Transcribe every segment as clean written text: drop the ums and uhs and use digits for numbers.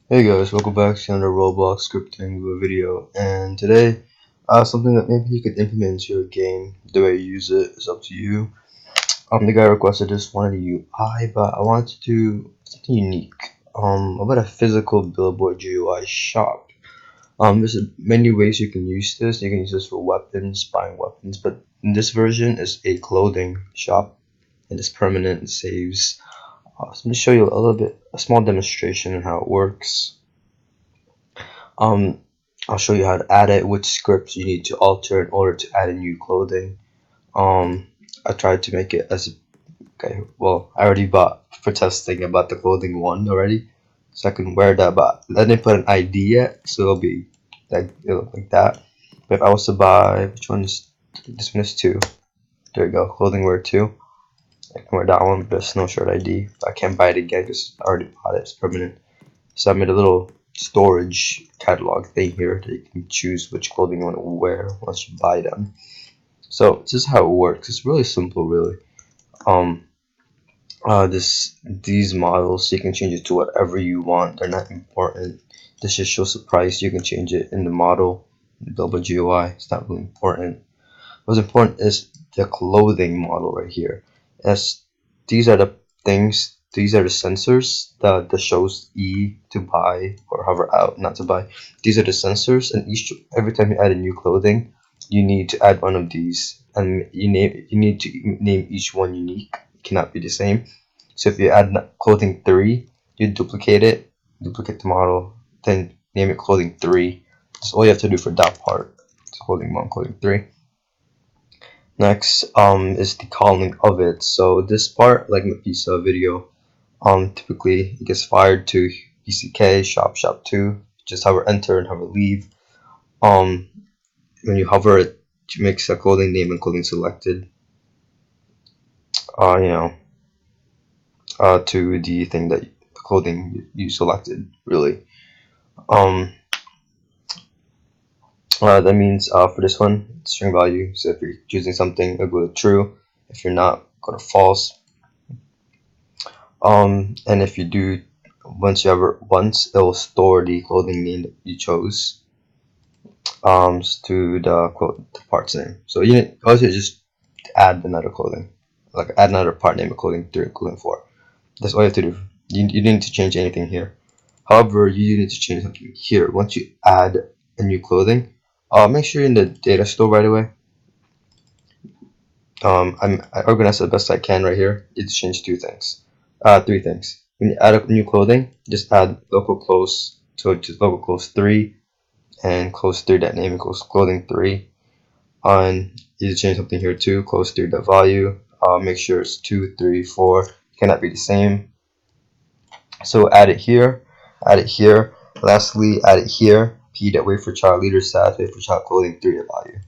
Hey guys, welcome back to another Roblox scripting video. And today, something that maybe you could implement into your game. The way you use it is up to you. The guy requested this one in the UI, but I wanted to do something unique. About a physical billboard GUI shop. There's many ways you can use this. You can use this for weapons, buying weapons, but in this version is a clothing shop, and it's permanent. It saves. So I'm going to show you a small demonstration on how it works. Um, I'll show you how to add it, which scripts you need to alter in order to add a new clothing. Um, I tried to make it as okay. Well, I already bought for testing. I bought the clothing one already, so I can wear that. But I didn't put an ID yet, so it'll look like that. But if I was to buy, which one is this one is two. There you go, clothing wear two. I can wear that one, but there's no shirt ID. I can't buy it again because I already bought it. It's permanent. So I made a little storage catalog thing here that you can choose which clothing you want to wear once you buy them. So this is how it works. It's really simple, really. Um, these models you can change it to whatever you want. They're not important. This just shows the price. You can change it in the model, the Billboard GUI. It's not really important. What's important is the clothing model right here. As these are the things, these are the sensors that shows E to buy or hover out not to buy. These are the sensors, and every time you add a new clothing, you need to add one of these, and you need to name each one unique. It cannot be the same. So if you add clothing 3, you duplicate the model, then name it clothing 3. That's all you have to do for that part. It's clothing 1, clothing 3. Next is the calling of it. So this part, like in the pizza video, typically it gets fired to BCK shop 2. Just hover enter and hover leave. Um, when you hover it makes a clothing name and clothing selected. You know, to the thing that the clothing you selected really. Um, that means for this one string value. So if you're choosing something, it'll go to true. If you're not, go to false. And if you do once it will store the clothing name that you chose to the part's name. So you also just add another clothing, like add another part name of clothing 3, clothing 4. That's all you have to do. You don't need to change anything here. However, you do need to change something here. Once you add a new clothing, make sure you're in the data store right away. I organized the best I can right here. You just change three things. When you add a new clothing, just add local close to local close 3 and close 3 that name equals clothing 3. And you change something here too. Close 3 the value. Make sure it's 2, 3, 4. Cannot be the same. So add it here. Add it here. Lastly, add it here. P that wait for child leader stats. Wait for child clothing 3 the value.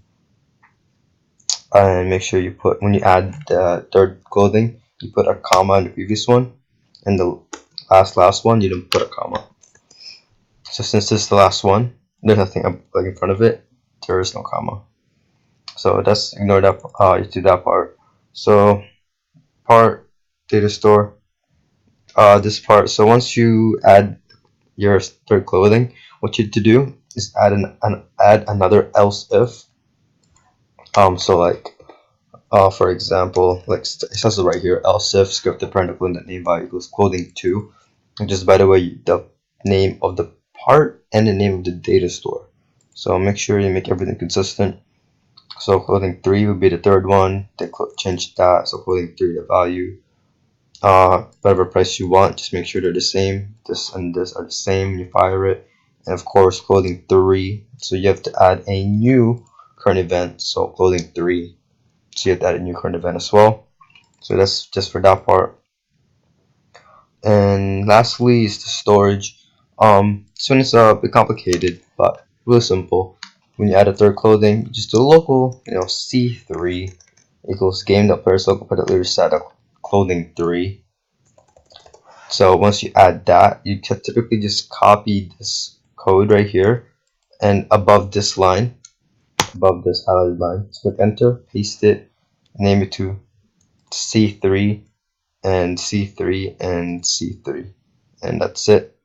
And make sure you put, when you add the third clothing, you put a comma in the previous one, and the last one you didn't put a comma. So since this is the last one, there's nothing like in front of it, there is no comma. So that's, ignore that. You do that part. So part data store, this part. So once you add your third clothing, what you have to do is add add another else if. So like for example, like it says right here, else if scripted parental clothing name value equals clothing 2, and just by the way, the name of the part and the name of the data store. So make sure you make everything consistent. So clothing 3 would be the third one. Then change that. So clothing 3 the value. Whatever price you want, just make sure they're the same. This and this are the same when you fire it. And of course, clothing 3. So you have to add a new current event. So clothing 3. So you have to add a new current event as well. So that's just for that part. And lastly is the storage. This one is a bit complicated, but really simple. When you add a third clothing, you just do a local, C3 equals game.players local leader set clothing 3. So once you add that, you can typically just copy this code right here, and above this line, above this highlighted line, just click enter, paste it, name it to C3 and C3 and C3, and that's it.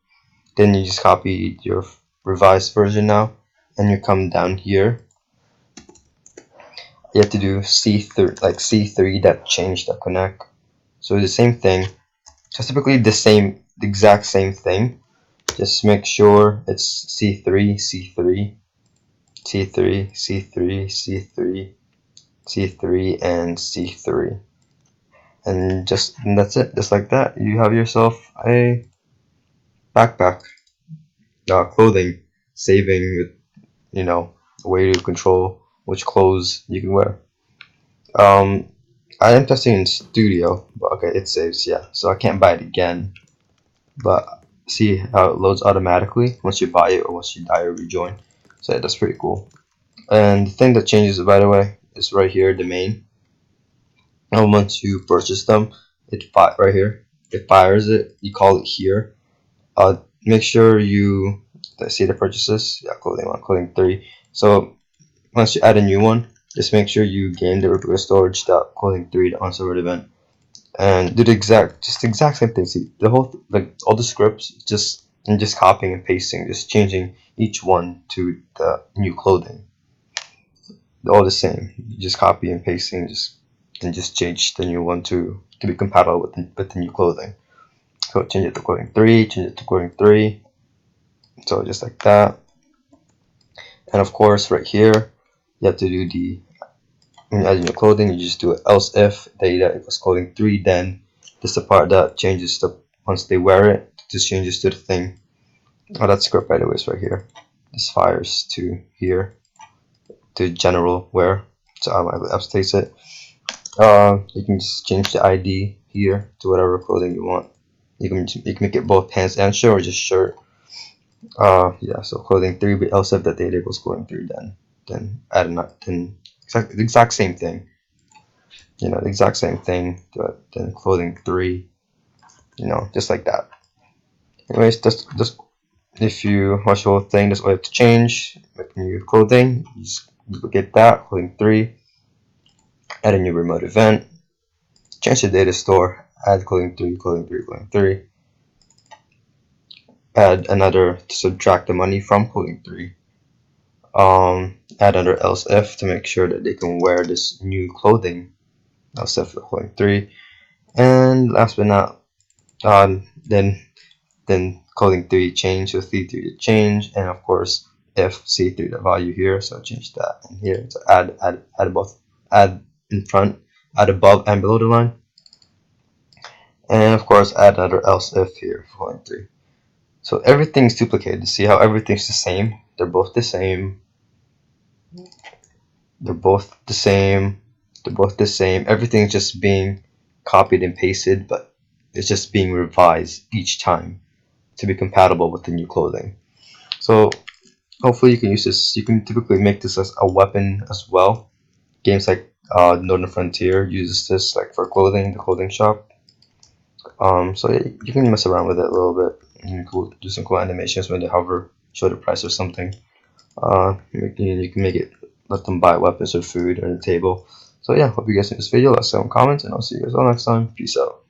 Then you just copy your revised version now, and you come down here. You have to do C3, like C3.change.connect. So the same thing. So typically the exact same thing. Just make sure it's C3, C3, C3, C3, C3, C3, and C3. And that's it. Just like that, you have yourself a backpack, clothing, saving with, a way to control which clothes you can wear. I am testing in Studio, but okay, it saves, yeah. So I can't buy it again, but see how it loads automatically once you buy it or once you die or rejoin. So yeah, that's pretty cool. And the thing that changes, by the way, is right here, the main. And once you purchase them, right here, it fires it. You call it here. Make sure you see the purchases. Yeah, clothing 1, clothing 3. So once you add a new one, just make sure you gain the replica storage clothing 3 the on-server event, and do the exact same thing. See the whole all the scripts, just copying and pasting, just changing each one to the new clothing. They're all the same. You just copy and pasting, just change the new one to be compatible with the new clothing. So change it to clothing 3, change it to clothing 3. So just like that. And of course, right here, you have to do when you add your clothing, you just do it else if data equals clothing 3, then this is the part that changes once they wear it, just changes to the thing. Oh, that script, by the way, is right here. This fires to here, to general wear. So I updates it. You can just change the ID here to whatever clothing you want. You can make it both pants and shirt, or just shirt. Yeah, so clothing 3, but else if that data equals clothing 3, then add then the exact same thing. The exact same thing, but then clothing 3, just like that. Anyways, just if you watch the whole thing, that's all you have to change. Make new clothing, you just duplicate that, clothing 3, add a new remote event, change the data store, add clothing 3, clothing 3, clothing 3, add another to subtract the money from clothing 3, add another else if to make sure that they can wear this new clothing, else if for clothing 3, and last but not, then clothing 3 change, so C3 to change, and of course if C3 the value here, so change that in here. So add in front, add above and below the line, and of course add another else if here for clothing 3. So everything's duplicated. See how everything's the same? They're both the same. They're both the same. They're both the same. Everything's just being copied and pasted, but it's just being revised each time to be compatible with the new clothing. So hopefully you can use this. You can typically make this as a weapon as well. Games like Northern Frontier uses this like for clothing, the clothing shop. So yeah, you can mess around with it a little bit. You can do some cool animations when they hover, show the price or something. You can make it, let them buy weapons or food or the table. So yeah, hope you guys enjoyed this video. Let us know in the comments, and I'll see you guys all next time. Peace out.